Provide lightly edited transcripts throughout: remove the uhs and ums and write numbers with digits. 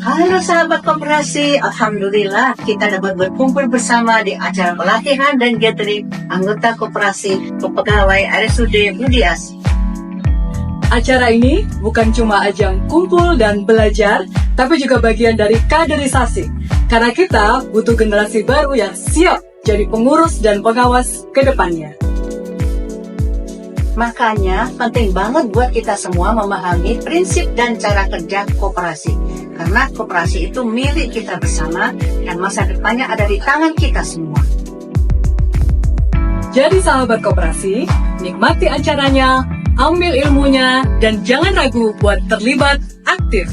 Halo sahabat koperasi, Alhamdulillah kita dapat berkumpul bersama di acara pelatihan dan gathering anggota koperasi pegawai RSUD Budi Asih. Acara ini bukan cuma ajang kumpul dan belajar, tapi juga bagian dari kaderisasi. Karena kita butuh generasi baru yang siap jadi pengurus dan pengawas ke depannya. Makanya penting banget buat kita semua memahami prinsip dan cara kerja koperasi. Karena koperasi itu milik kita bersama dan masa depannya ada di tangan kita semua. Jadi sahabat koperasi, nikmati acaranya, ambil ilmunya, dan jangan ragu buat terlibat aktif.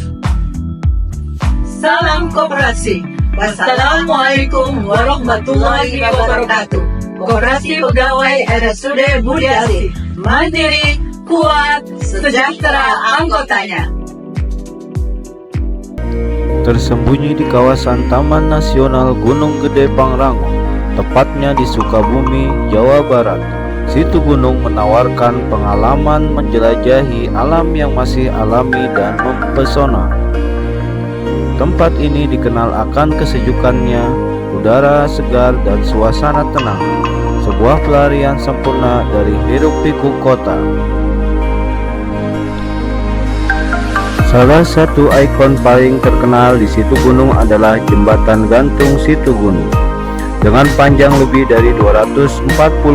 Salam koperasi. Wassalamualaikum warahmatullahi wabarakatuh. Koperasi Pegawai RSUD Budi Asih. Mandiri, kuat, sejahtera anggotanya. Tersembunyi di kawasan Taman Nasional Gunung Gede Pangrango, tepatnya di Sukabumi, Jawa Barat. Situ gunung menawarkan pengalaman menjelajahi alam yang masih alami dan mempesona. Tempat ini dikenal akan kesejukannya, udara segar dan suasana tenang. Sebuah pelarian sempurna dari hiruk-pikuk kota. Salah satu ikon paling terkenal di Situ Gunung adalah Jembatan Gantung Situ Gunung. Dengan panjang lebih dari 240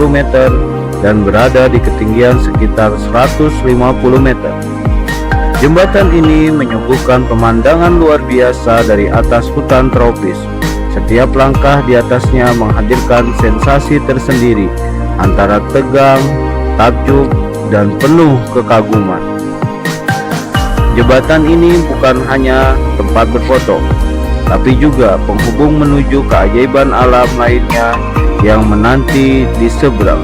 meter dan berada di ketinggian sekitar 150 meter. Jembatan ini menyuguhkan pemandangan luar biasa dari atas hutan tropis. Setiap langkah di atasnya menghadirkan sensasi tersendiri antara tegang, takjub, dan penuh kekaguman. Jembatan ini bukan hanya tempat berfoto, tapi juga penghubung menuju keajaiban alam lainnya yang menanti di seberang.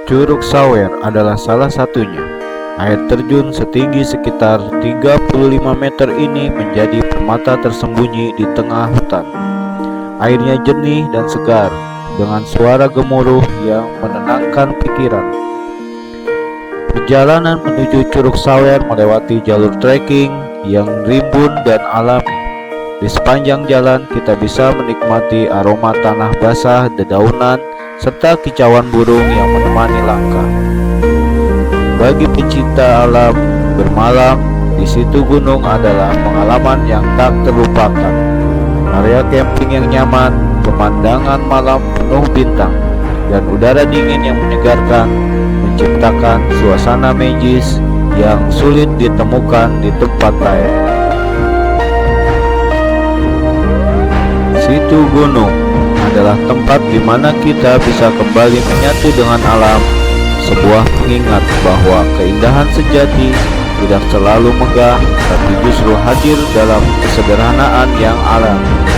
Curug Sawer adalah salah satunya. Air terjun setinggi sekitar 35 meter ini menjadi permata tersembunyi di tengah hutan. Airnya jernih dan segar, dengan suara gemuruh yang menenangkan pikiran. Perjalanan menuju Curug Sawer melewati jalur trekking yang rimbun dan alami. Di sepanjang jalan kita bisa menikmati aroma tanah basah, dedaunan, serta kicauan burung yang menemani langkah. Bagi pecinta alam, bermalam di Situ Gunung adalah pengalaman yang tak terlupakan. Area camping yang nyaman, pemandangan malam penuh bintang, dan udara dingin yang menyegarkan menciptakan suasana magis yang sulit ditemukan di tempat lain. Situ Gunung adalah tempat di mana kita bisa kembali menyatu dengan alam, sebuah pengingat bahwa keindahan sejati tidak selalu megah, tapi justru hadir dalam kesederhanaan yang alami.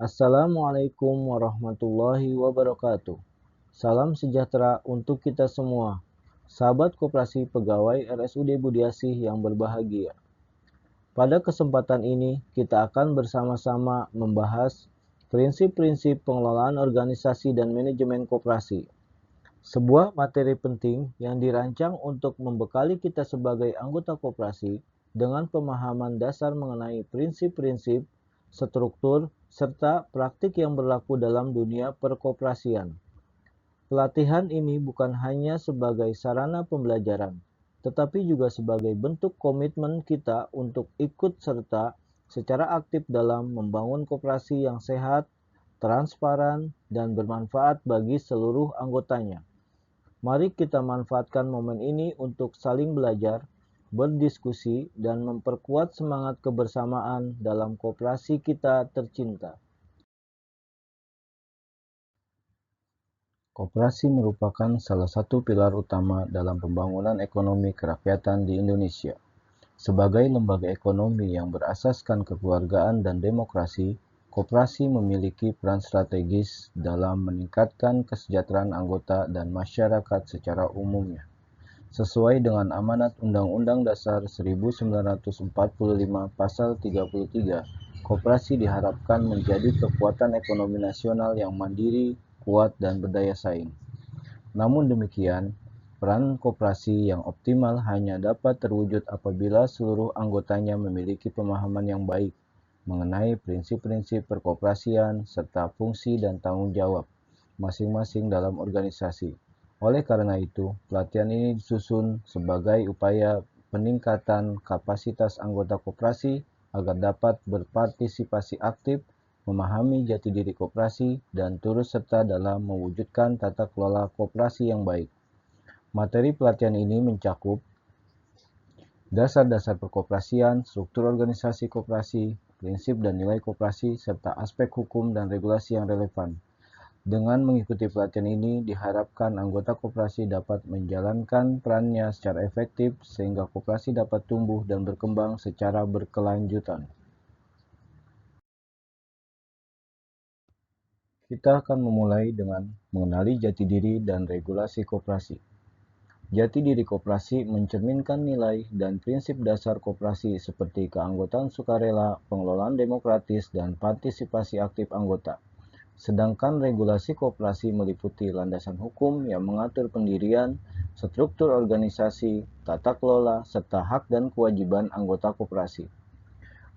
Assalamualaikum warahmatullahi wabarakatuh. Salam sejahtera untuk kita semua, sahabat koperasi pegawai RSUD Budi Asih yang berbahagia. Pada kesempatan ini, kita akan bersama-sama membahas prinsip-prinsip pengelolaan organisasi dan manajemen koperasi. Sebuah materi penting yang dirancang untuk membekali kita sebagai anggota koperasi dengan pemahaman dasar mengenai prinsip-prinsip, struktur, serta praktik yang berlaku dalam dunia perkoperasian. Pelatihan ini bukan hanya sebagai sarana pembelajaran, tetapi juga sebagai bentuk komitmen kita untuk ikut serta secara aktif dalam membangun koperasi yang sehat, transparan, dan bermanfaat bagi seluruh anggotanya. Mari kita manfaatkan momen ini untuk saling belajar, berdiskusi, dan memperkuat semangat kebersamaan dalam koperasi kita tercinta. Koperasi merupakan salah satu pilar utama dalam pembangunan ekonomi kerakyatan di Indonesia. Sebagai lembaga ekonomi yang berasaskan kekeluargaan dan demokrasi, koperasi memiliki peran strategis dalam meningkatkan kesejahteraan anggota dan masyarakat secara umumnya. Sesuai dengan amanat Undang-Undang Dasar 1945 Pasal 33, koperasi diharapkan menjadi kekuatan ekonomi nasional yang mandiri, kuat, dan berdaya saing. Namun demikian, peran koperasi yang optimal hanya dapat terwujud apabila seluruh anggotanya memiliki pemahaman yang baik mengenai prinsip-prinsip perkoperasian serta fungsi dan tanggung jawab masing-masing dalam organisasi. Oleh karena itu, pelatihan ini disusun sebagai upaya peningkatan kapasitas anggota koperasi agar dapat berpartisipasi aktif, memahami jati diri koperasi, dan turut serta dalam mewujudkan tata kelola koperasi yang baik. Materi pelatihan ini mencakup dasar-dasar perkoperasian, struktur organisasi koperasi, prinsip dan nilai koperasi, serta aspek hukum dan regulasi yang relevan. Dengan mengikuti pelatihan ini, diharapkan anggota koperasi dapat menjalankan perannya secara efektif sehingga koperasi dapat tumbuh dan berkembang secara berkelanjutan. Kita akan memulai dengan mengenali jati diri dan regulasi koperasi. Jati diri koperasi mencerminkan nilai dan prinsip dasar koperasi seperti keanggotaan sukarela, pengelolaan demokratis, dan partisipasi aktif anggota. Sedangkan regulasi koperasi meliputi landasan hukum yang mengatur pendirian, struktur organisasi, tata kelola, serta hak dan kewajiban anggota koperasi.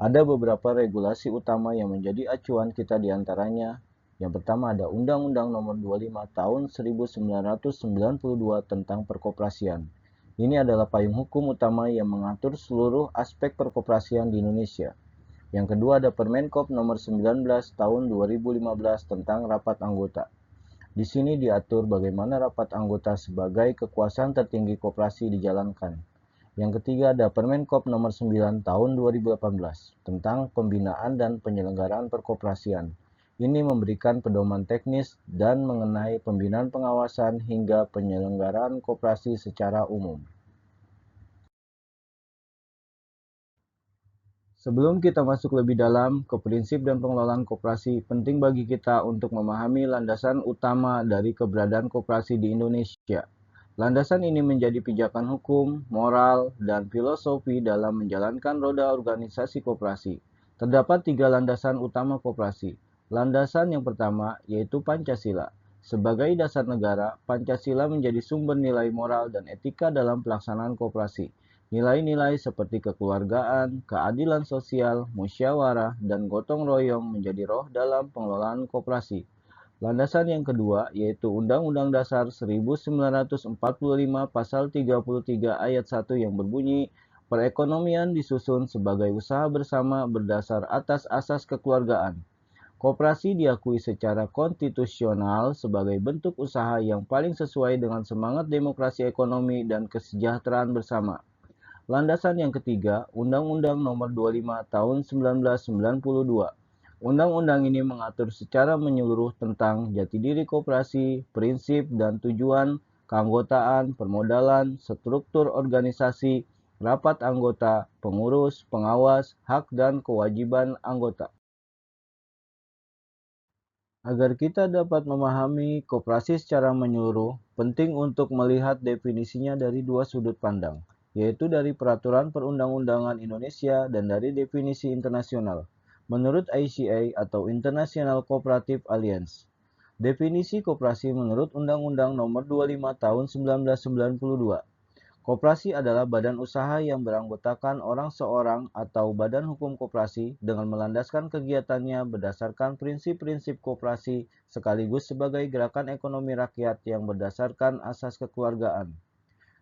Ada beberapa regulasi utama yang menjadi acuan kita diantaranya. Yang pertama ada Undang-Undang Nomor 25 Tahun 1992 tentang Perkoperasian. Ini adalah payung hukum utama yang mengatur seluruh aspek perkoperasian di Indonesia. Yang kedua ada Permenkop Nomor 19 Tahun 2015 tentang Rapat Anggota. Di sini diatur bagaimana rapat anggota sebagai kekuasaan tertinggi koperasi dijalankan. Yang ketiga ada Permenkop Nomor 9 Tahun 2018 tentang Pembinaan dan Penyelenggaraan Perkoperasian. Ini memberikan pedoman teknis dan mengenai pembinaan pengawasan hingga penyelenggaraan koperasi secara umum. Sebelum kita masuk lebih dalam ke prinsip dan pengelolaan koperasi, penting bagi kita untuk memahami landasan utama dari keberadaan koperasi di Indonesia. Landasan ini menjadi pijakan hukum, moral, dan filosofi dalam menjalankan roda organisasi koperasi. Terdapat 3 landasan utama koperasi. Landasan yang pertama yaitu Pancasila. Sebagai dasar negara, Pancasila menjadi sumber nilai moral dan etika dalam pelaksanaan koperasi. Nilai-nilai seperti kekeluargaan, keadilan sosial, musyawarah, dan gotong royong menjadi roh dalam pengelolaan koperasi. Landasan yang kedua yaitu Undang-Undang Dasar 1945 Pasal 33 Ayat 1 yang berbunyi, perekonomian disusun sebagai usaha bersama berdasar atas asas kekeluargaan. Koperasi diakui secara konstitusional sebagai bentuk usaha yang paling sesuai dengan semangat demokrasi ekonomi dan kesejahteraan bersama. Landasan yang ketiga, Undang-Undang Nomor 25 Tahun 1992. Undang-undang ini mengatur secara menyeluruh tentang jati diri koperasi, prinsip dan tujuan, keanggotaan, permodalan, struktur organisasi, rapat anggota, pengurus, pengawas, hak dan kewajiban anggota. Agar kita dapat memahami koperasi secara menyeluruh, penting untuk melihat definisinya dari 2 sudut pandang, yaitu dari Peraturan Perundang-undangan Indonesia dan dari definisi internasional, menurut ICA atau International Cooperative Alliance. Definisi koperasi menurut Undang-Undang Nomor 25 Tahun 1992. Koperasi adalah badan usaha yang beranggotakan orang seorang atau badan hukum koperasi dengan melandaskan kegiatannya berdasarkan prinsip-prinsip koperasi sekaligus sebagai gerakan ekonomi rakyat yang berdasarkan asas kekeluargaan.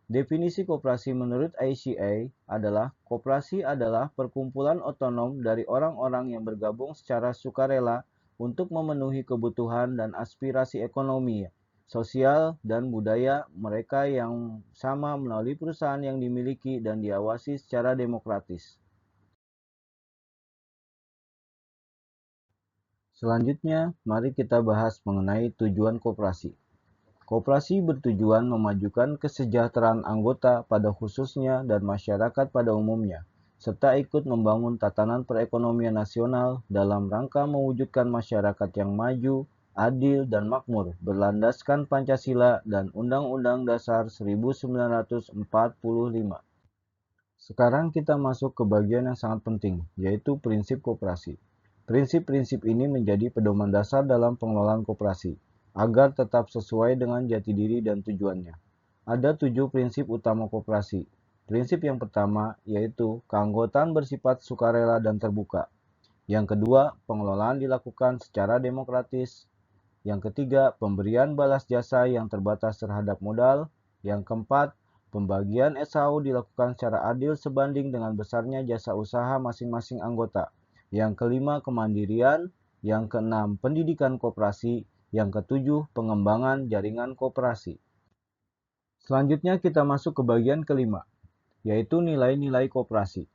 Definisi koperasi menurut ICA adalah koperasi adalah perkumpulan otonom dari orang-orang yang bergabung secara sukarela untuk memenuhi kebutuhan dan aspirasi ekonomi, sosial, dan budaya mereka yang sama melalui perusahaan yang dimiliki dan diawasi secara demokratis. Selanjutnya, mari kita bahas mengenai tujuan koperasi. Koperasi bertujuan memajukan kesejahteraan anggota pada khususnya dan masyarakat pada umumnya, serta ikut membangun tatanan perekonomian nasional dalam rangka mewujudkan masyarakat yang maju, adil, dan makmur berlandaskan Pancasila dan Undang-Undang Dasar 1945. Sekarang kita masuk ke bagian yang sangat penting, yaitu prinsip koperasi. Prinsip-prinsip ini menjadi pedoman dasar dalam pengelolaan koperasi, agar tetap sesuai dengan jati diri dan tujuannya. Ada 7 prinsip utama koperasi. Prinsip yang pertama yaitu keanggotaan bersifat sukarela dan terbuka. Yang kedua, pengelolaan dilakukan secara demokratis. Yang ketiga, pemberian balas jasa yang terbatas terhadap modal. Yang keempat, pembagian SHU dilakukan secara adil sebanding dengan besarnya jasa usaha masing-masing anggota. Yang kelima, kemandirian. Yang keenam, pendidikan koperasi. Yang ketujuh, pengembangan jaringan koperasi. Selanjutnya kita masuk ke bagian kelima, yaitu nilai-nilai koperasi.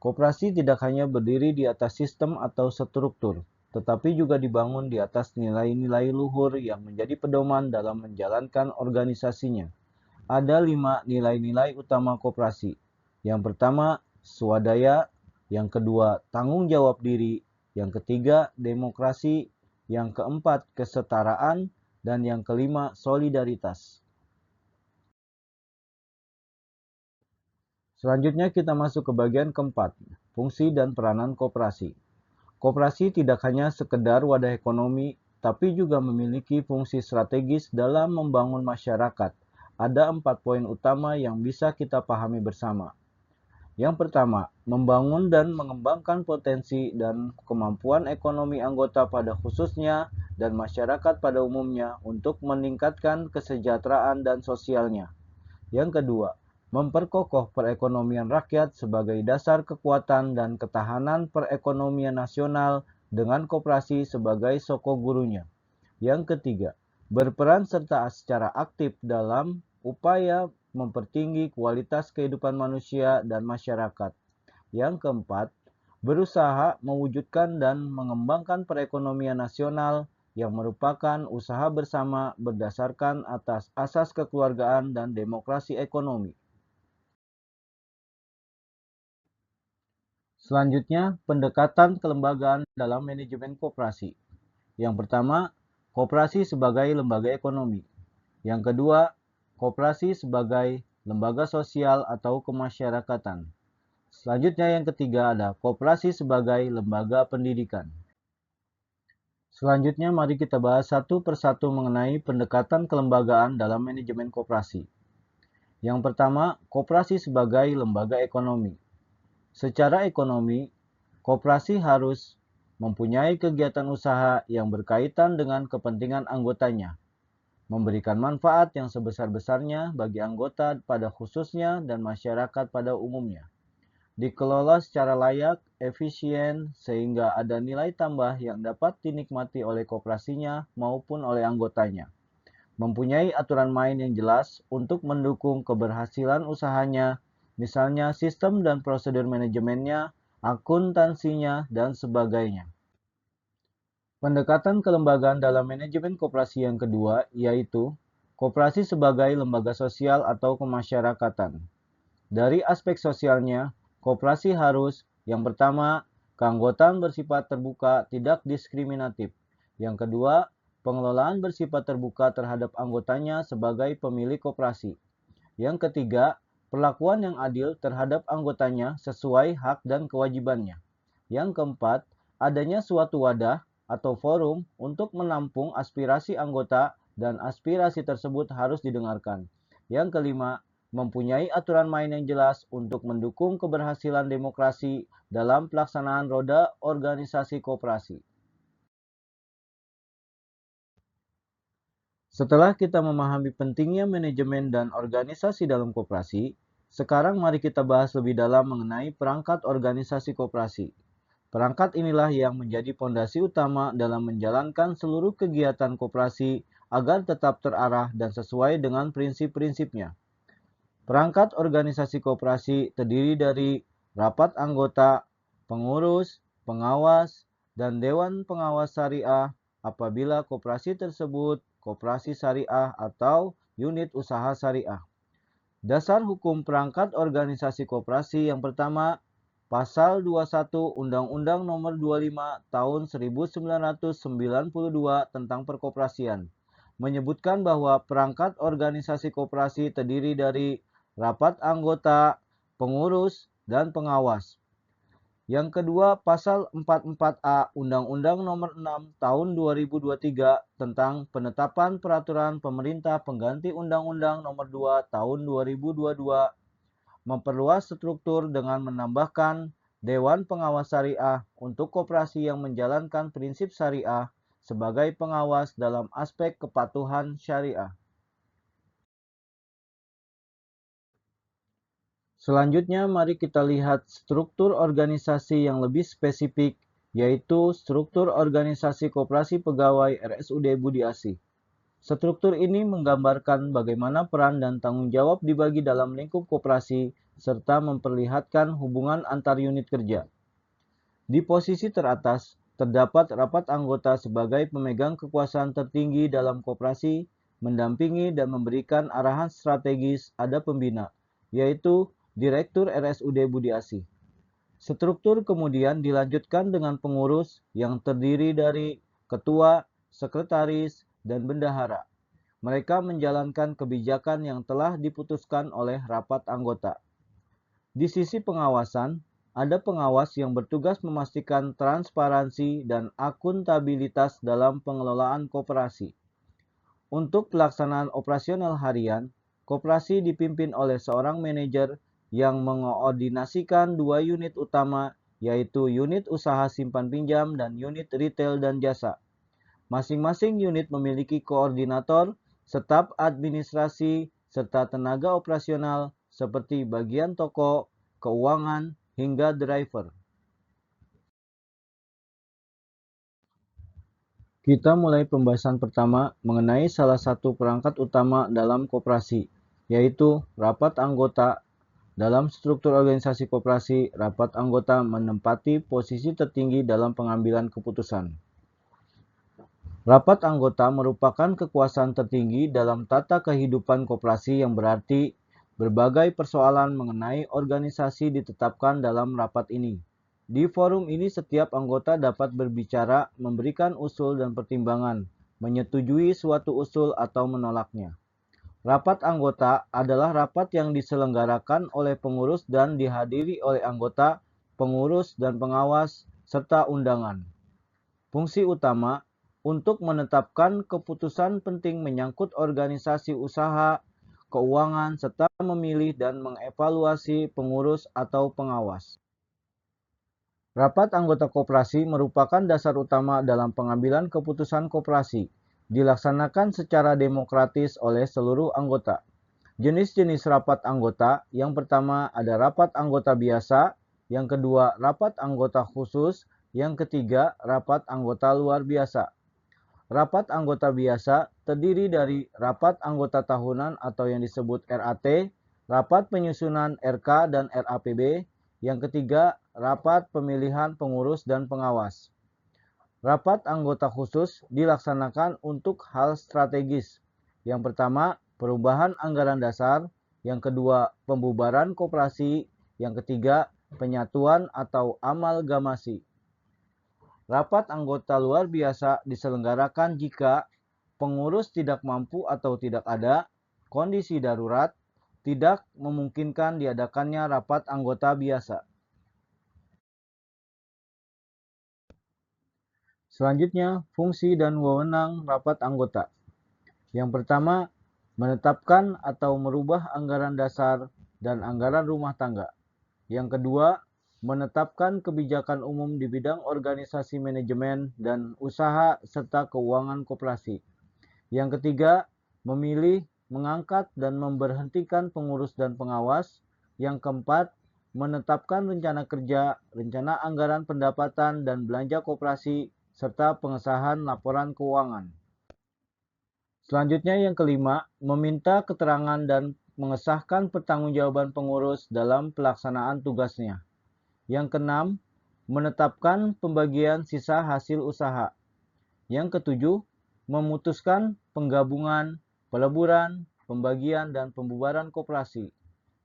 Koperasi tidak hanya berdiri di atas sistem atau struktur, tetapi juga dibangun di atas nilai-nilai luhur yang menjadi pedoman dalam menjalankan organisasinya. Ada 5 nilai-nilai utama koperasi. Yang pertama, swadaya. Yang kedua, tanggung jawab diri. Yang ketiga, demokrasi. Yang keempat, kesetaraan. Dan yang kelima, solidaritas. Selanjutnya kita masuk ke bagian keempat, fungsi dan peranan koperasi. Koperasi tidak hanya sekedar wadah ekonomi, tapi juga memiliki fungsi strategis dalam membangun masyarakat. Ada 4 poin utama yang bisa kita pahami bersama. Yang pertama, membangun dan mengembangkan potensi dan kemampuan ekonomi anggota pada khususnya dan masyarakat pada umumnya untuk meningkatkan kesejahteraan dan sosialnya. Yang kedua, memperkokoh perekonomian rakyat sebagai dasar kekuatan dan ketahanan perekonomian nasional dengan koperasi sebagai sokogurunya. Yang ketiga, berperan serta secara aktif dalam upaya mempertinggi kualitas kehidupan manusia dan masyarakat. Yang keempat, berusaha mewujudkan dan mengembangkan perekonomian nasional yang merupakan usaha bersama berdasarkan atas asas kekeluargaan dan demokrasi ekonomi. Selanjutnya, pendekatan kelembagaan dalam manajemen koperasi. Yang pertama, koperasi sebagai lembaga ekonomi. Yang kedua, koperasi sebagai lembaga sosial atau kemasyarakatan. Selanjutnya yang ketiga ada koperasi sebagai lembaga pendidikan. Selanjutnya mari kita bahas satu persatu mengenai pendekatan kelembagaan dalam manajemen koperasi. Yang pertama, koperasi sebagai lembaga ekonomi. Secara ekonomi, koperasi harus mempunyai kegiatan usaha yang berkaitan dengan kepentingan anggotanya, memberikan manfaat yang sebesar-besarnya bagi anggota pada khususnya dan masyarakat pada umumnya, dikelola secara layak, efisien, sehingga ada nilai tambah yang dapat dinikmati oleh koperasinya maupun oleh anggotanya, mempunyai aturan main yang jelas untuk mendukung keberhasilan usahanya, misalnya sistem dan prosedur manajemennya, akuntansinya, dan sebagainya. Pendekatan kelembagaan dalam manajemen koperasi yang kedua yaitu koperasi sebagai lembaga sosial atau kemasyarakatan. Dari aspek sosialnya, koperasi harus yang pertama, keanggotaan bersifat terbuka tidak diskriminatif. Yang kedua, pengelolaan bersifat terbuka terhadap anggotanya sebagai pemilik koperasi. Yang ketiga, perlakuan yang adil terhadap anggotanya sesuai hak dan kewajibannya. Yang keempat, adanya suatu wadah atau forum untuk menampung aspirasi anggota dan aspirasi tersebut harus didengarkan. Yang kelima, mempunyai aturan main yang jelas untuk mendukung keberhasilan demokrasi dalam pelaksanaan roda organisasi koperasi. Setelah kita memahami pentingnya manajemen dan organisasi dalam koperasi, sekarang mari kita bahas lebih dalam mengenai perangkat organisasi koperasi. Perangkat inilah yang menjadi pondasi utama dalam menjalankan seluruh kegiatan koperasi agar tetap terarah dan sesuai dengan prinsip-prinsipnya. Perangkat organisasi koperasi terdiri dari rapat anggota, pengurus, pengawas, dan dewan pengawas syariah apabila koperasi tersebut koperasi syariah atau unit usaha syariah. Dasar hukum perangkat organisasi koperasi yang pertama, Pasal 21 Undang-Undang Nomor 25 Tahun 1992 tentang Perkoperasian, menyebutkan bahwa perangkat organisasi koperasi terdiri dari rapat anggota, pengurus, dan pengawas. Yang kedua, Pasal 44A Undang-Undang Nomor 6 Tahun 2023 tentang penetapan peraturan pemerintah pengganti Undang-Undang Nomor 2 Tahun 2022 memperluas struktur dengan menambahkan Dewan Pengawas Syariah untuk koperasi yang menjalankan prinsip syariah sebagai pengawas dalam aspek kepatuhan syariah. Selanjutnya, mari kita lihat struktur organisasi yang lebih spesifik, yaitu struktur organisasi koperasi pegawai RSUD Budi Asih. Struktur ini menggambarkan bagaimana peran dan tanggung jawab dibagi dalam lingkup koperasi, serta memperlihatkan hubungan antar unit kerja. Di posisi teratas, terdapat rapat anggota sebagai pemegang kekuasaan tertinggi dalam koperasi, mendampingi dan memberikan arahan strategis ada pembina, yaitu Direktur RSUD Budi Asih. Struktur kemudian dilanjutkan dengan pengurus yang terdiri dari ketua, sekretaris, dan bendahara. Mereka menjalankan kebijakan yang telah diputuskan oleh rapat anggota. Di sisi pengawasan, ada pengawas yang bertugas memastikan transparansi dan akuntabilitas dalam pengelolaan koperasi. Untuk pelaksanaan operasional harian, koperasi dipimpin oleh seorang manajer yang mengoordinasikan dua unit utama, yaitu unit usaha simpan pinjam dan unit retail dan jasa. Masing-masing unit memiliki koordinator, staf administrasi, serta tenaga operasional seperti bagian toko, keuangan, hingga driver. Kita mulai pembahasan pertama mengenai salah satu perangkat utama dalam koperasi, yaitu rapat anggota. Dalam struktur organisasi koperasi, rapat anggota menempati posisi tertinggi dalam pengambilan keputusan. Rapat anggota merupakan kekuasaan tertinggi dalam tata kehidupan koperasi yang berarti berbagai persoalan mengenai organisasi ditetapkan dalam rapat ini. Di forum ini setiap anggota dapat berbicara, memberikan usul dan pertimbangan, menyetujui suatu usul atau menolaknya. Rapat anggota adalah rapat yang diselenggarakan oleh pengurus dan dihadiri oleh anggota, pengurus, dan pengawas, serta undangan. Fungsi utama untuk menetapkan keputusan penting menyangkut organisasi usaha, keuangan, serta memilih dan mengevaluasi pengurus atau pengawas. Rapat anggota koperasi merupakan dasar utama dalam pengambilan keputusan koperasi. Dilaksanakan secara demokratis oleh seluruh anggota. Jenis-jenis rapat anggota, yang pertama ada rapat anggota biasa, yang kedua rapat anggota khusus, yang ketiga rapat anggota luar biasa. Rapat anggota biasa terdiri dari rapat anggota tahunan atau yang disebut RAT, rapat penyusunan RK dan RAPB, yang ketiga rapat pemilihan pengurus dan pengawas. Rapat anggota khusus dilaksanakan untuk hal strategis. Yang pertama, perubahan anggaran dasar. Yang kedua, pembubaran koperasi. Yang ketiga, penyatuan atau amalgamasi. Rapat anggota luar biasa diselenggarakan jika pengurus tidak mampu atau tidak ada, kondisi darurat, tidak memungkinkan diadakannya rapat anggota biasa. Selanjutnya, fungsi dan wewenang rapat anggota. Yang pertama, menetapkan atau merubah anggaran dasar dan anggaran rumah tangga. Yang kedua, menetapkan kebijakan umum di bidang organisasi manajemen dan usaha serta keuangan koperasi. Yang ketiga, memilih, mengangkat, dan memberhentikan pengurus dan pengawas. Yang keempat, menetapkan rencana kerja, rencana anggaran pendapatan dan belanja koperasi, serta pengesahan laporan keuangan. Selanjutnya yang kelima, meminta keterangan dan mengesahkan pertanggungjawaban pengurus dalam pelaksanaan tugasnya. Yang keenam, menetapkan pembagian sisa hasil usaha. Yang ketujuh, memutuskan penggabungan, peleburan, pembagian, dan pembubaran koperasi.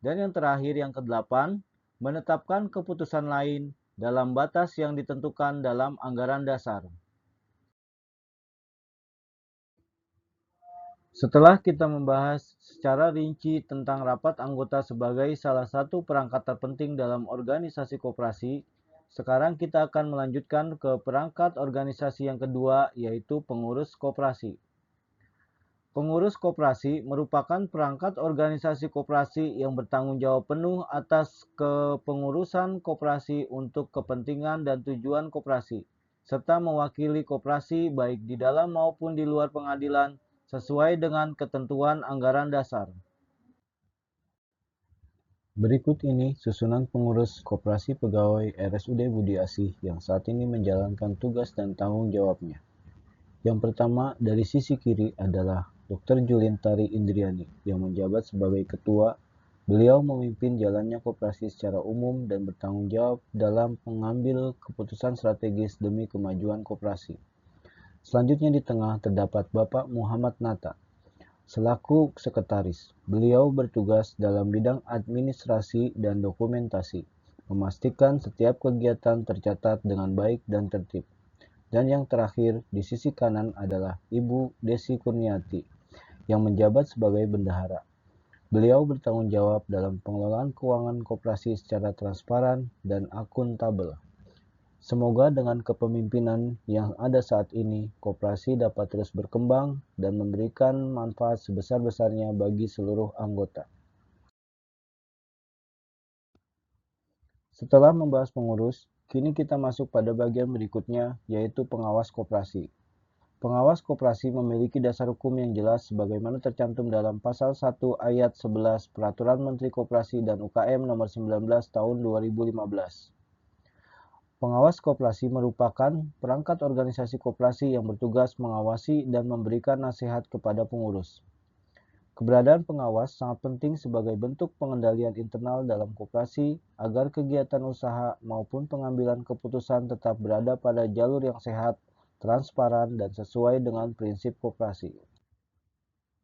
Dan yang terakhir yang kedelapan, menetapkan keputusan lain dalam batas yang ditentukan dalam anggaran dasar. Setelah kita membahas secara rinci tentang rapat anggota sebagai salah satu perangkat terpenting dalam organisasi koperasi, sekarang kita akan melanjutkan ke perangkat organisasi yang kedua, yaitu pengurus koperasi. Pengurus koperasi merupakan perangkat organisasi koperasi yang bertanggung jawab penuh atas kepengurusan koperasi untuk kepentingan dan tujuan koperasi, serta mewakili koperasi baik di dalam maupun di luar pengadilan sesuai dengan ketentuan anggaran dasar. Berikut ini susunan pengurus Koperasi Pegawai RSUD Budi Asih yang saat ini menjalankan tugas dan tanggung jawabnya. Yang pertama, dari sisi kiri adalah Dr. Julintari Indriani yang menjabat sebagai ketua. Beliau memimpin jalannya koperasi secara umum dan bertanggung jawab dalam mengambil keputusan strategis demi kemajuan koperasi. Selanjutnya di tengah terdapat Bapak Muhammad Nata. Selaku sekretaris, beliau bertugas dalam bidang administrasi dan dokumentasi, memastikan setiap kegiatan tercatat dengan baik dan tertib. Dan yang terakhir, di sisi kanan adalah Ibu Desi Kurniati, yang menjabat sebagai bendahara. Beliau bertanggung jawab dalam pengelolaan keuangan koperasi secara transparan dan akuntabel. Semoga dengan kepemimpinan yang ada saat ini, koperasi dapat terus berkembang dan memberikan manfaat sebesar-besarnya bagi seluruh anggota. Setelah membahas pengurus, kini kita masuk pada bagian berikutnya, yaitu pengawas koperasi. Pengawas koperasi memiliki dasar hukum yang jelas sebagaimana tercantum dalam Pasal 1 Ayat 11 Peraturan Menteri Koperasi dan UKM Nomor 19 Tahun 2015. Pengawas koperasi merupakan perangkat organisasi koperasi yang bertugas mengawasi dan memberikan nasihat kepada pengurus. Keberadaan pengawas sangat penting sebagai bentuk pengendalian internal dalam koperasi agar kegiatan usaha maupun pengambilan keputusan tetap berada pada jalur yang sehat, transparan, dan sesuai dengan prinsip koperasi.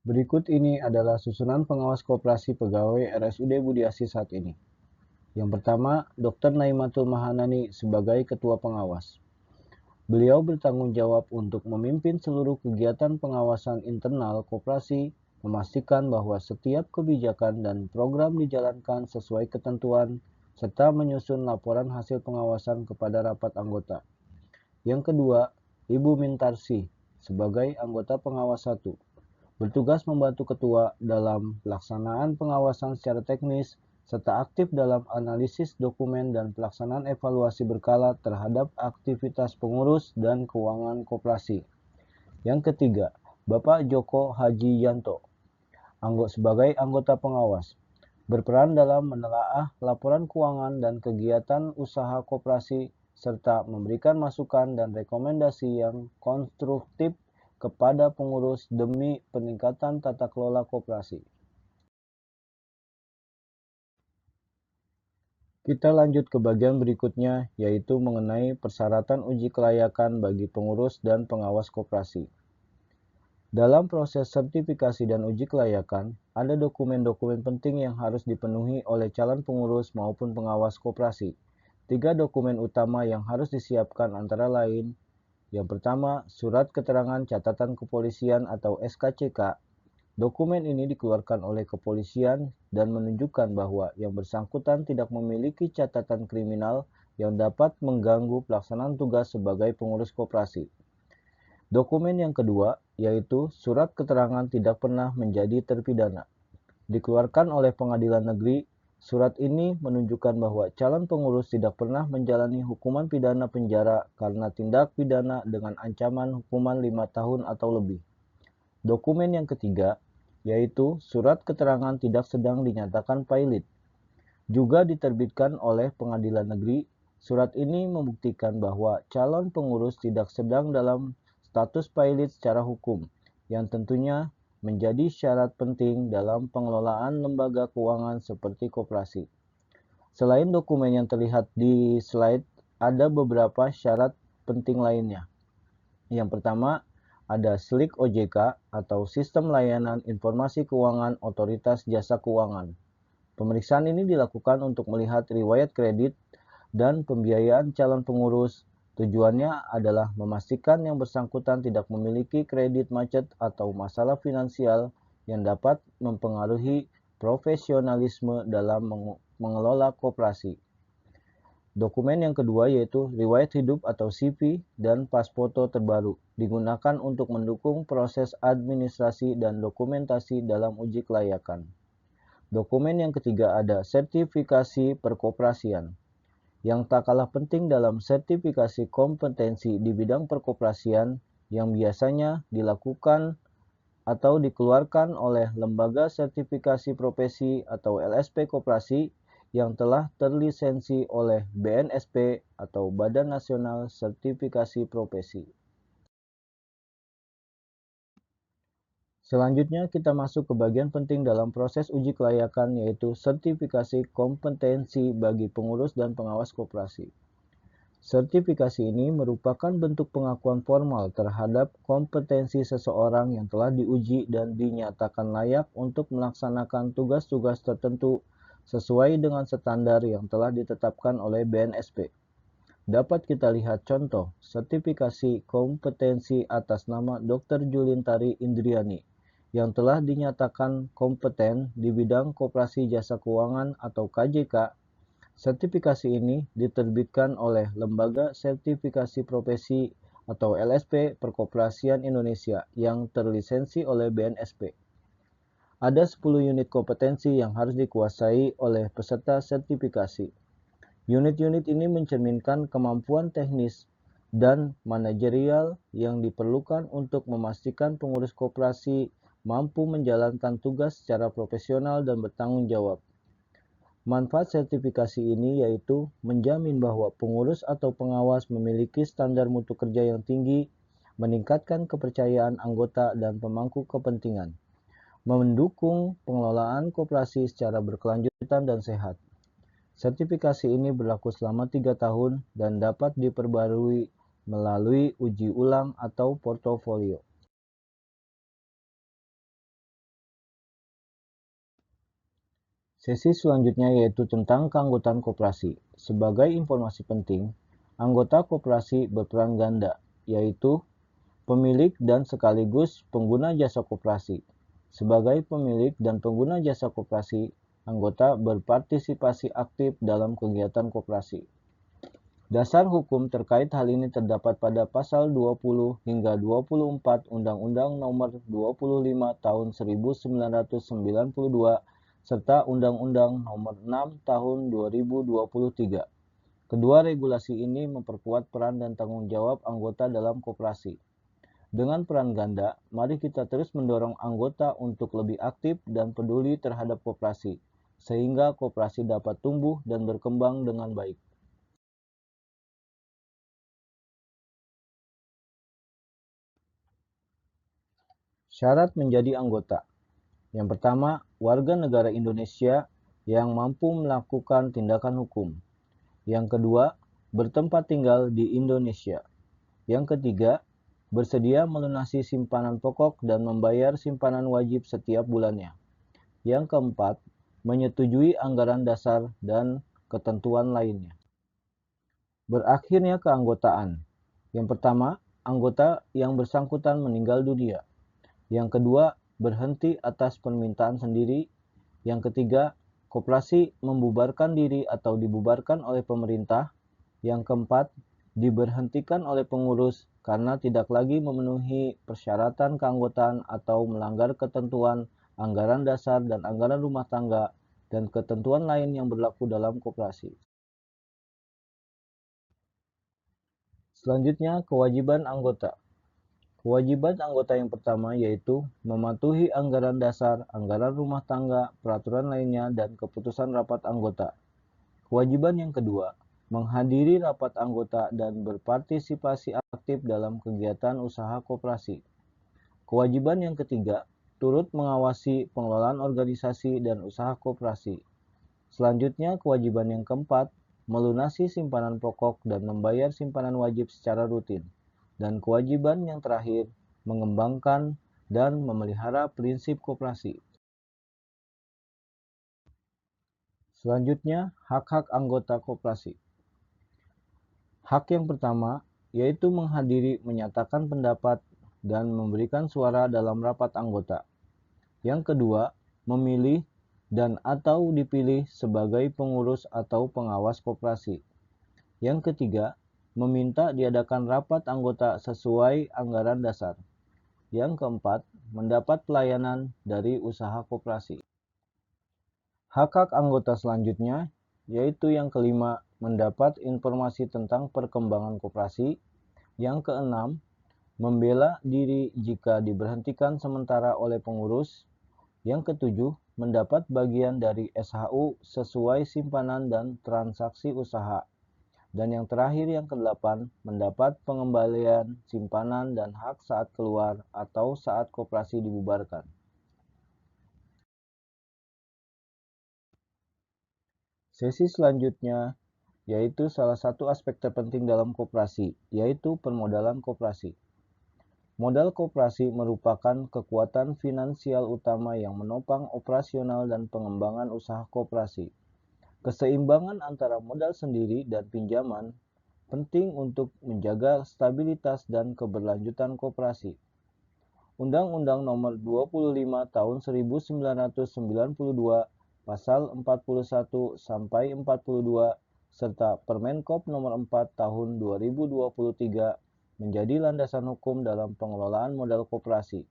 Berikut ini adalah susunan pengawas koperasi pegawai RSUD Budi Asih saat ini. Yang pertama, Dr. Naimatul Mahanani sebagai Ketua Pengawas. Beliau bertanggung jawab untuk memimpin seluruh kegiatan pengawasan internal koperasi, memastikan bahwa setiap kebijakan dan program dijalankan sesuai ketentuan, serta menyusun laporan hasil pengawasan kepada rapat anggota. Yang kedua, Ibu Mintarsi sebagai anggota pengawas 1. Bertugas membantu ketua dalam pelaksanaan pengawasan secara teknis, serta aktif dalam analisis dokumen dan pelaksanaan evaluasi berkala terhadap aktivitas pengurus dan keuangan koperasi. Yang ketiga, Bapak Joko Haji Yanto, sebagai anggota pengawas, berperan dalam menelaah laporan keuangan dan kegiatan usaha koperasi, serta memberikan masukan dan rekomendasi yang konstruktif kepada pengurus demi peningkatan tata kelola koperasi. Kita lanjut ke bagian berikutnya, yaitu mengenai persyaratan uji kelayakan bagi pengurus dan pengawas koperasi. Dalam proses sertifikasi dan uji kelayakan, ada dokumen-dokumen penting yang harus dipenuhi oleh calon pengurus maupun pengawas koperasi. 3 dokumen utama yang harus disiapkan antara lain, yang pertama, Surat Keterangan Catatan Kepolisian atau SKCK. Dokumen ini dikeluarkan oleh kepolisian dan menunjukkan bahwa yang bersangkutan tidak memiliki catatan kriminal yang dapat mengganggu pelaksanaan tugas sebagai pengurus koperasi. Dokumen yang kedua, yaitu Surat Keterangan Tidak Pernah Menjadi Terpidana. Dikeluarkan oleh Pengadilan Negeri, surat ini menunjukkan bahwa calon pengurus tidak pernah menjalani hukuman pidana penjara karena tindak pidana dengan ancaman hukuman 5 tahun atau lebih. Dokumen yang ketiga yaitu surat keterangan tidak sedang dinyatakan pilot. Juga diterbitkan oleh Pengadilan Negeri. Surat ini membuktikan bahwa calon pengurus tidak sedang dalam status pilot secara hukum, yang tentunya menjadi syarat penting dalam pengelolaan lembaga keuangan seperti koperasi. Selain dokumen yang terlihat di slide, ada beberapa syarat penting lainnya. Yang pertama, ada SLIK OJK atau Sistem Layanan Informasi Keuangan Otoritas Jasa Keuangan. Pemeriksaan ini dilakukan untuk melihat riwayat kredit dan pembiayaan calon pengurus. Tujuannya adalah memastikan yang bersangkutan tidak memiliki kredit macet atau masalah finansial yang dapat mempengaruhi profesionalisme dalam mengelola koperasi. Dokumen yang kedua yaitu riwayat hidup atau CV dan pas foto terbaru digunakan untuk mendukung proses administrasi dan dokumentasi dalam uji kelayakan. Dokumen yang ketiga ada sertifikasi perkoperasian. Yang tak kalah penting dalam sertifikasi kompetensi di bidang perkoperasian yang biasanya dilakukan atau dikeluarkan oleh Lembaga Sertifikasi Profesi atau LSP Koperasi yang telah terlisensi oleh BNSP atau Badan Nasional Sertifikasi Profesi. Selanjutnya kita masuk ke bagian penting dalam proses uji kelayakan yaitu sertifikasi kompetensi bagi pengurus dan pengawas koperasi. Sertifikasi ini merupakan bentuk pengakuan formal terhadap kompetensi seseorang yang telah diuji dan dinyatakan layak untuk melaksanakan tugas-tugas tertentu sesuai dengan standar yang telah ditetapkan oleh BNSP. Dapat kita lihat contoh sertifikasi kompetensi atas nama Dr. Julintari Indriani yang telah dinyatakan kompeten di bidang koperasi jasa keuangan atau KJK. Sertifikasi ini diterbitkan oleh Lembaga Sertifikasi Profesi atau LSP Perkoperasian Indonesia yang terlisensi oleh BNSP. Ada 10 unit kompetensi yang harus dikuasai oleh peserta sertifikasi. Unit-unit ini mencerminkan kemampuan teknis dan manajerial yang diperlukan untuk memastikan pengurus koperasi mampu menjalankan tugas secara profesional dan bertanggung jawab. Manfaat sertifikasi ini yaitu menjamin bahwa pengurus atau pengawas memiliki standar mutu kerja yang tinggi, meningkatkan kepercayaan anggota dan pemangku kepentingan, mendukung pengelolaan koperasi secara berkelanjutan dan sehat. Sertifikasi ini berlaku selama 3 tahun dan dapat diperbarui melalui uji ulang atau portofolio. Sesi selanjutnya yaitu tentang keanggotaan koperasi. Sebagai informasi penting, anggota koperasi berperan ganda, yaitu pemilik dan sekaligus pengguna jasa koperasi. Sebagai pemilik dan pengguna jasa koperasi, anggota berpartisipasi aktif dalam kegiatan koperasi. Dasar hukum terkait hal ini terdapat pada pasal 20 hingga 24 Undang-Undang Nomor 25 Tahun 1992 serta Undang-Undang Nomor 6 Tahun 2023. Kedua regulasi ini memperkuat peran dan tanggung jawab anggota dalam koperasi. Dengan peran ganda, mari kita terus mendorong anggota untuk lebih aktif dan peduli terhadap koperasi, sehingga koperasi dapat tumbuh dan berkembang dengan baik. Syarat menjadi anggota. Yang pertama, warga negara Indonesia yang mampu melakukan tindakan hukum. Yang kedua, bertempat tinggal di Indonesia. Yang ketiga, bersedia melunasi simpanan pokok dan membayar simpanan wajib setiap bulannya. Yang keempat, menyetujui anggaran dasar dan ketentuan lainnya. Berakhirnya keanggotaan. Yang pertama, anggota yang bersangkutan meninggal dunia. Yang kedua, berhenti atas permintaan sendiri. Yang ketiga, koperasi membubarkan diri atau dibubarkan oleh pemerintah. Yang keempat, diberhentikan oleh pengurus karena tidak lagi memenuhi persyaratan keanggotaan atau melanggar ketentuan anggaran dasar dan anggaran rumah tangga dan ketentuan lain yang berlaku dalam koperasi. Selanjutnya, kewajiban anggota. Kewajiban anggota yang pertama yaitu mematuhi anggaran dasar, anggaran rumah tangga, peraturan lainnya, dan keputusan rapat anggota. Kewajiban yang kedua, menghadiri rapat anggota dan berpartisipasi aktif dalam kegiatan usaha koperasi. Kewajiban yang ketiga, turut mengawasi pengelolaan organisasi dan usaha koperasi. Selanjutnya, kewajiban yang keempat, melunasi simpanan pokok dan membayar simpanan wajib secara rutin. Dan kewajiban yang terakhir, mengembangkan dan memelihara prinsip koperasi. Selanjutnya, hak-hak anggota koperasi. Hak yang pertama, yaitu menghadiri, menyatakan pendapat, dan memberikan suara dalam rapat anggota. Yang kedua, memilih dan atau dipilih sebagai pengurus atau pengawas koperasi. Yang ketiga, meminta diadakan rapat anggota sesuai anggaran dasar. Yang keempat, mendapat pelayanan dari usaha koperasi. Hak-hak anggota selanjutnya, yaitu yang kelima, mendapat informasi tentang perkembangan koperasi. Yang keenam, membela diri jika diberhentikan sementara oleh pengurus. Yang ketujuh, mendapat bagian dari SHU sesuai simpanan dan transaksi usaha. Dan yang terakhir yang kedelapan, mendapat pengembalian simpanan dan hak saat keluar atau saat koperasi dibubarkan. Sesi selanjutnya yaitu salah satu aspek terpenting dalam koperasi, yaitu permodalan koperasi. Modal koperasi merupakan kekuatan finansial utama yang menopang operasional dan pengembangan usaha koperasi. Keseimbangan antara modal sendiri dan pinjaman penting untuk menjaga stabilitas dan keberlanjutan koperasi. Undang-Undang Nomor 25 Tahun 1992 Pasal 41 sampai 42 serta Permenkop Nomor 4 Tahun 2023 menjadi landasan hukum dalam pengelolaan modal koperasi.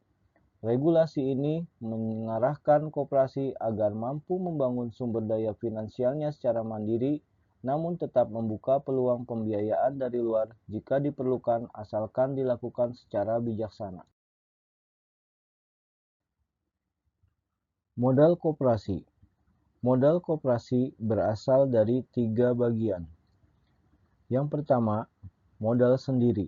Regulasi ini mengarahkan koperasi agar mampu membangun sumber daya finansialnya secara mandiri, namun tetap membuka peluang pembiayaan dari luar jika diperlukan asalkan dilakukan secara bijaksana. Modal koperasi. Modal koperasi berasal dari 3 bagian. Yang pertama, modal sendiri.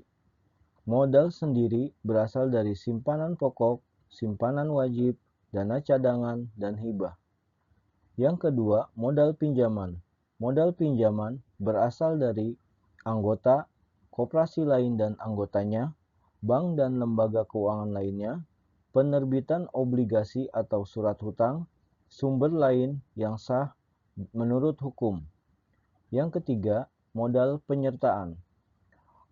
Modal sendiri berasal dari simpanan pokok, simpanan wajib, dana cadangan, dan hibah. Yang kedua, modal pinjaman. Modal pinjaman berasal dari anggota, koperasi lain dan anggotanya, bank dan lembaga keuangan lainnya, penerbitan obligasi atau surat hutang, sumber lain yang sah menurut hukum. Yang ketiga, modal penyertaan.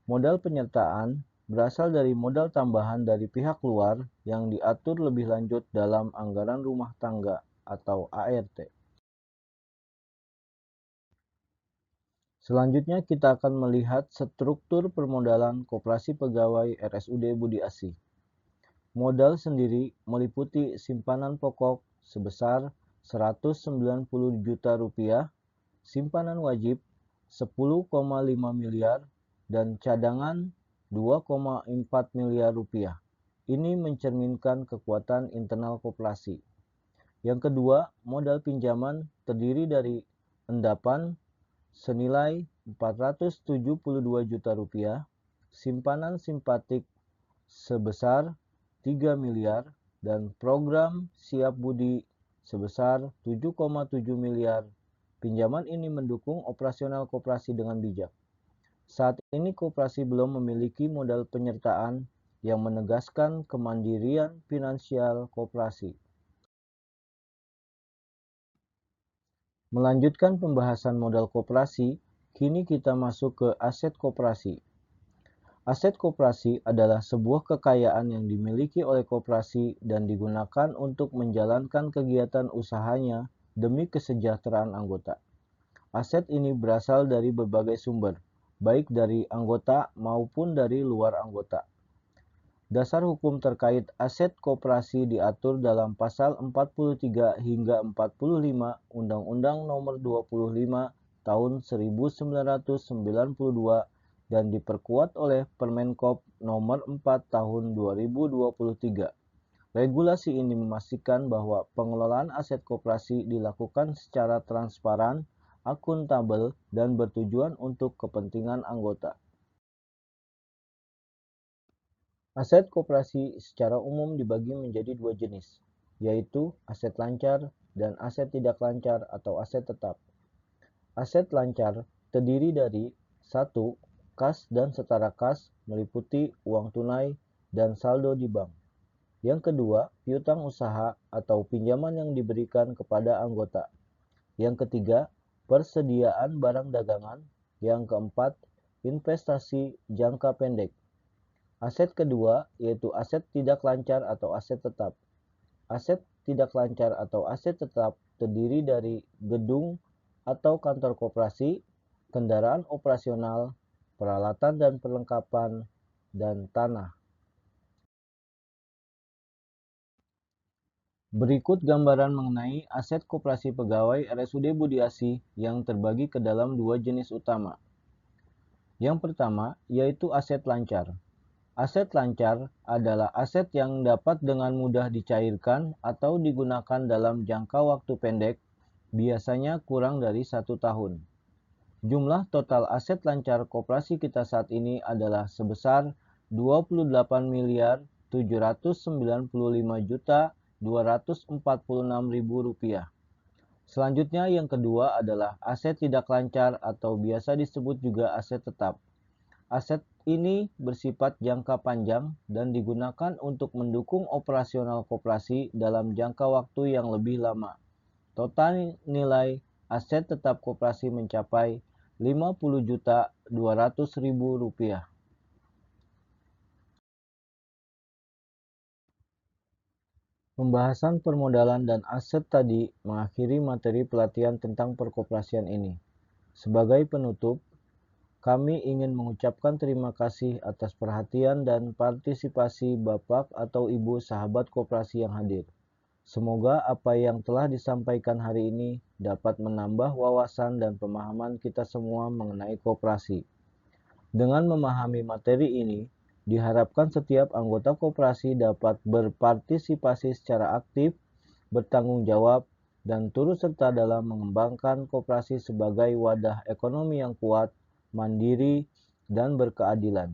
Modal penyertaan berasal dari modal tambahan dari pihak luar yang diatur lebih lanjut dalam anggaran rumah tangga atau ART. Selanjutnya kita akan melihat struktur permodalan koperasi pegawai RSUD Budi Asih. Modal sendiri meliputi simpanan pokok sebesar Rp190 juta, simpanan wajib 10,5 miliar, dan cadangan 2,4 miliar rupiah. Ini mencerminkan kekuatan internal koperasi. Yang kedua, modal pinjaman terdiri dari endapan senilai Rp472 juta, simpanan simpatik sebesar 3 miliar, dan program Siap Budi sebesar 7,7 miliar. Pinjaman ini mendukung operasional koperasi dengan bijak. Saat ini koperasi belum memiliki modal penyertaan yang menegaskan kemandirian finansial koperasi. Melanjutkan pembahasan modal koperasi, kini kita masuk ke aset koperasi. Aset koperasi adalah sebuah kekayaan yang dimiliki oleh koperasi dan digunakan untuk menjalankan kegiatan usahanya demi kesejahteraan anggota. Aset ini berasal dari berbagai sumber, baik dari anggota maupun dari luar anggota. Dasar hukum terkait aset koperasi diatur dalam pasal 43 hingga 45 Undang-Undang Nomor 25 Tahun 1992 dan diperkuat oleh Permenkop Nomor 4 Tahun 2023. Regulasi ini memastikan bahwa pengelolaan aset koperasi dilakukan secara transparan, akuntabel, dan bertujuan untuk kepentingan anggota. Aset koperasi secara umum dibagi menjadi dua jenis, yaitu aset lancar dan aset tidak lancar atau aset tetap. Aset lancar terdiri dari 1. Kas dan setara kas meliputi uang tunai dan saldo di bank. Yang kedua, piutang usaha atau pinjaman yang diberikan kepada anggota. Yang ketiga, persediaan barang dagangan. Yang keempat, investasi jangka pendek. Aset kedua yaitu aset tidak lancar atau aset tetap. Aset tidak lancar atau aset tetap terdiri dari gedung atau kantor koperasi, kendaraan operasional, peralatan dan perlengkapan, dan tanah. Berikut gambaran mengenai aset koperasi pegawai RSUD Budi Asih yang terbagi ke dalam dua jenis utama. Yang pertama yaitu aset lancar. Aset lancar adalah aset yang dapat dengan mudah dicairkan atau digunakan dalam jangka waktu pendek, biasanya kurang dari 1 tahun. Jumlah total aset lancar koperasi kita saat ini adalah sebesar Rp28.795.246.000. Selanjutnya yang kedua adalah aset tidak lancar atau biasa disebut juga aset tetap. Aset ini bersifat jangka panjang dan digunakan untuk mendukung operasional koperasi dalam jangka waktu yang lebih lama. Total nilai aset tetap koperasi mencapai Rp50.200.000. Pembahasan permodalan dan aset tadi mengakhiri materi pelatihan tentang perkoperasian ini. Sebagai penutup, kami ingin mengucapkan terima kasih atas perhatian dan partisipasi Bapak atau Ibu sahabat koperasi yang hadir. Semoga apa yang telah disampaikan hari ini dapat menambah wawasan dan pemahaman kita semua mengenai koperasi. Dengan memahami materi ini, diharapkan setiap anggota koperasi dapat berpartisipasi secara aktif, bertanggung jawab, dan turut serta dalam mengembangkan koperasi sebagai wadah ekonomi yang kuat, mandiri, dan berkeadilan.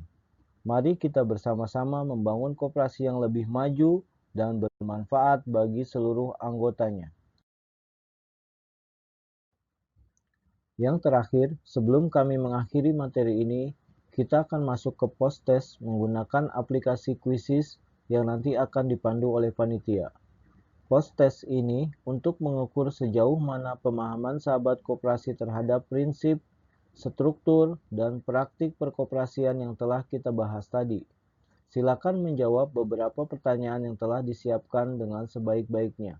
Mari kita bersama-sama membangun koperasi yang lebih maju dan bermanfaat bagi seluruh anggotanya. Yang terakhir, sebelum kami mengakhiri materi ini, kita akan masuk ke post-test menggunakan aplikasi Quizzes yang nanti akan dipandu oleh panitia. Post-test ini untuk mengukur sejauh mana pemahaman sahabat koperasi terhadap prinsip, struktur, dan praktik perkoperasian yang telah kita bahas tadi. Silakan menjawab beberapa pertanyaan yang telah disiapkan dengan sebaik-baiknya.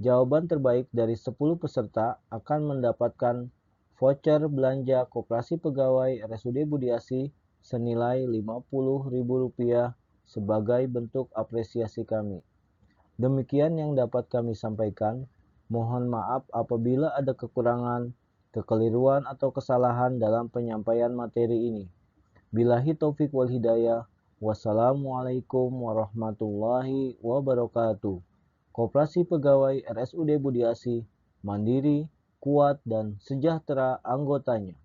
Jawaban terbaik dari 10 peserta akan mendapatkan voucher belanja koperasi pegawai RSUD Budi Asih senilai Rp50.000 sebagai bentuk apresiasi kami. Demikian yang dapat kami sampaikan. Mohon maaf apabila ada kekurangan, kekeliruan atau kesalahan dalam penyampaian materi ini. Billahi taufik wal hidayah. Wassalamualaikum warahmatullahi wabarakatuh. Koperasi Pegawai RSUD Budi Asih, mandiri, kuat, dan sejahtera anggotanya.